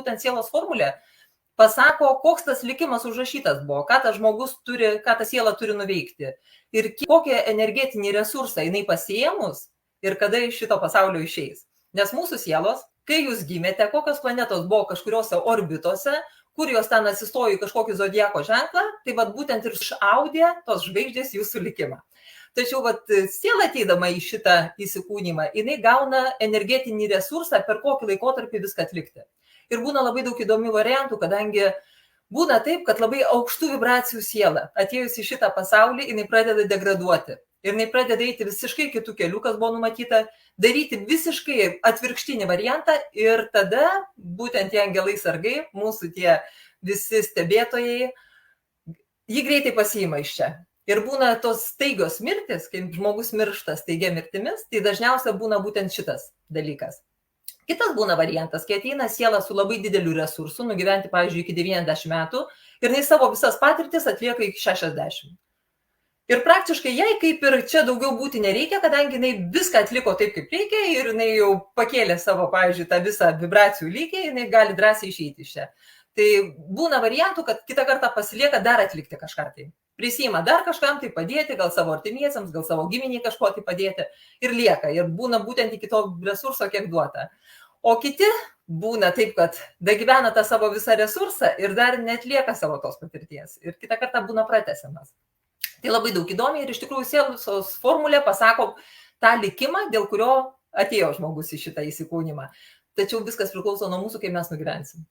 būtent sielos formulė pasako, koks tas likimas užrašytas buvo, ką tas žmogus turi, ką ta siela turi nuveikti ir kokie energetiniai resursai jinai pasiėmus ir kada iš šito pasaulio išeis. Nes mūsų sielos, kai jūs gimėte, kokios planetos buvo kažkuriuose orbitose, kur jos ten atsistojo į kažkokį zodiako ženklą, tai vat būtent ir išaudė tos žvaigždės jūsų likimą. Tačiau vat siela ateidama į šitą įsikūnymą, jinai gauna energetinį resursą, per kokį laikotarpį viską atlikti. Ir būna labai daug įdomių variantų, kadangi būna taip, kad labai aukštų vibracijų siela, atėjus į šitą pasaulį, jinai pradeda degraduoti. Ir jinai pradeda eiti visiškai kitų kelių, kas buvo numatyta, daryti visiškai atvirkštinį variantą ir tada būtent tie angelai sargai, mūsų tie visi stebėtojai, jį greitai pasiima iš čia. Ir būna tos staigios mirtis, kai žmogus miršta staigia mirtimis, tai dažniausiai būna būtent šitas dalykas. Kitas būna variantas, kai ateina siela su labai dideliu resursu, nugyventi, pavyzdžiui, iki 90 metų ir jinai savo visas patirtis atlieka iki 60. Ir praktiškai jai kaip ir čia daugiau būti nereikia, kadangi jinai viską atliko taip, kaip reikia ir jinai jau pakėlė savo, pavyzdžiui, tą visą vibracijų lygį, jinai gali drąsiai išeiti iš čia. Tai būna variantų, kad kitą kartą pasilieka dar atlikti kažką tai. Prisima dar kažkam tai padėti, gal savo artimiesiems, gal savo giminiai kažko tai padėti ir lieka. Ir būna būtent iki to resurso, kiek duota. O kiti būna taip, kad dagyvena tą savo visą resursą ir dar netlieka savo tos patirties. Ir kitą kartą būna pratęsiamas. Tai labai daug įdomiai ir iš tikrųjų sielos formulė pasako tą likimą, dėl kurio atėjo žmogus į šitą įsikūnymą. Tačiau viskas priklauso nuo mūsų, kaip mes nugyvensim.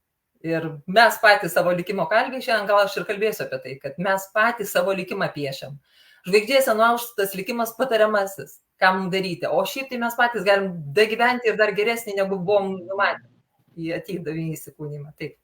Ir mes patys savo likimo kalbiai, šiandien gal aš ir kalbėsiu apie tai, kad mes patys savo likimą piešiam. Žvaigždėse nuauštas likimas patariamasis, ką mums daryti. O šiaip tai mes patys galim dagyventi ir dar geresnį, negu buvom numatę į ateidami įsikūnymą. Taip.